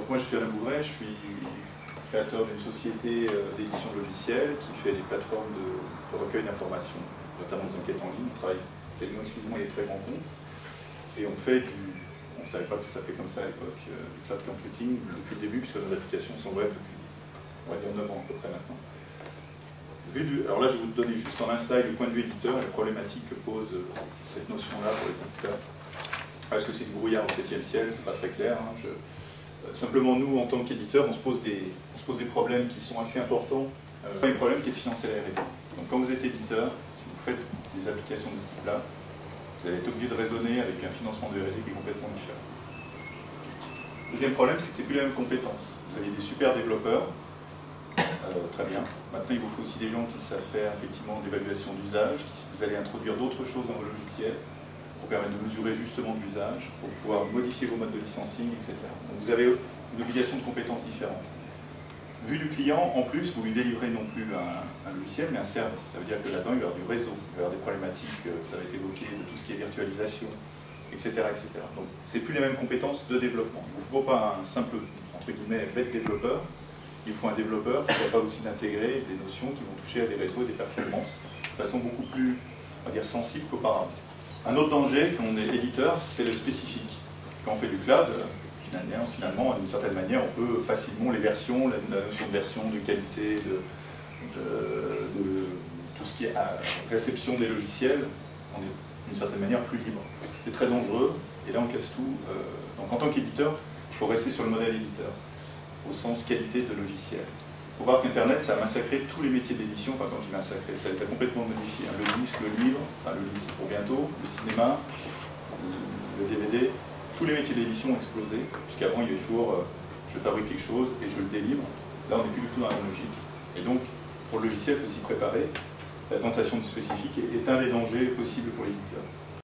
Donc moi je suis Alain Bouvray, je suis créateur d'une société d'édition de logiciels qui fait des plateformes de recueil d'informations, notamment des enquêtes en ligne. On travaille quasiment exclusivement avec les très grands comptes. Et on fait du... On ne savait pas que ça s'appelait comme ça à l'époque, du cloud computing depuis le début, puisque nos applications sont web depuis, on va dire, 9 ans à peu près maintenant. Alors là, je vais vous donner juste en un slide du point de vue éditeur les problématiques que pose cette notion-là pour les éditeurs. Est-ce que c'est du brouillard au 7e ciel? C'est pas très clair. Hein. Simplement, nous, en tant qu'éditeurs, on se pose des problèmes qui sont assez importants. Un problème qui est de financer la R&D. Donc quand vous êtes éditeur, si vous faites des applications de ce type-là, vous allez être obligé de raisonner avec un financement de R&D qui est complètement différent. Deuxième problème, c'est que c'est plus les mêmes compétences. Vous avez des super développeurs, très bien. Maintenant, il vous faut aussi des gens qui savent faire effectivement d'évaluation d'usage, vous allez introduire d'autres choses dans vos logiciels pour permettre de mesurer justement l'usage, pour pouvoir modifier vos modes de licensing, etc. Donc vous avez une obligation de compétences différentes. Vu du client, en plus, vous lui délivrez non plus un logiciel, mais un service. Ça veut dire que là-dedans, il va y avoir du réseau, il va y avoir des problématiques, ça va être évoqué, de tout ce qui est virtualisation, etc. etc. Donc, c'est plus les mêmes compétences de développement. Il ne vous faut pas un simple, entre guillemets, bête développeur. Il vous faut un développeur qui est capable aussi d'intégrer des notions qui vont toucher à des réseaux et des performances de façon beaucoup plus, on va dire, sensible qu'auparavant. Un autre danger, quand on est éditeur, c'est le spécifique. Quand on fait du cloud, finalement, d'une certaine manière, on peut facilement les versions, la notion de version, de qualité, de tout ce qui est réception des logiciels, on est d'une certaine manière plus libre. C'est très dangereux, et là on casse tout. Donc en tant qu'éditeur, il faut rester sur le modèle éditeur, au sens qualité de logiciel. Il faut voir qu'Internet, ça a massacré tous les métiers d'édition, enfin quand je dis massacré, ça a été complètement modifié. Le disque, le livre, enfin le livre pour bientôt, le cinéma, le DVD, tous les métiers d'édition ont explosé, puisqu'avant il y avait toujours je fabrique quelque chose et je le délivre. Là on n'est plus du tout dans la même logique. Et donc pour le logiciel, il faut s'y préparer. La tentation du spécifique est un des dangers possibles pour l'éditeur.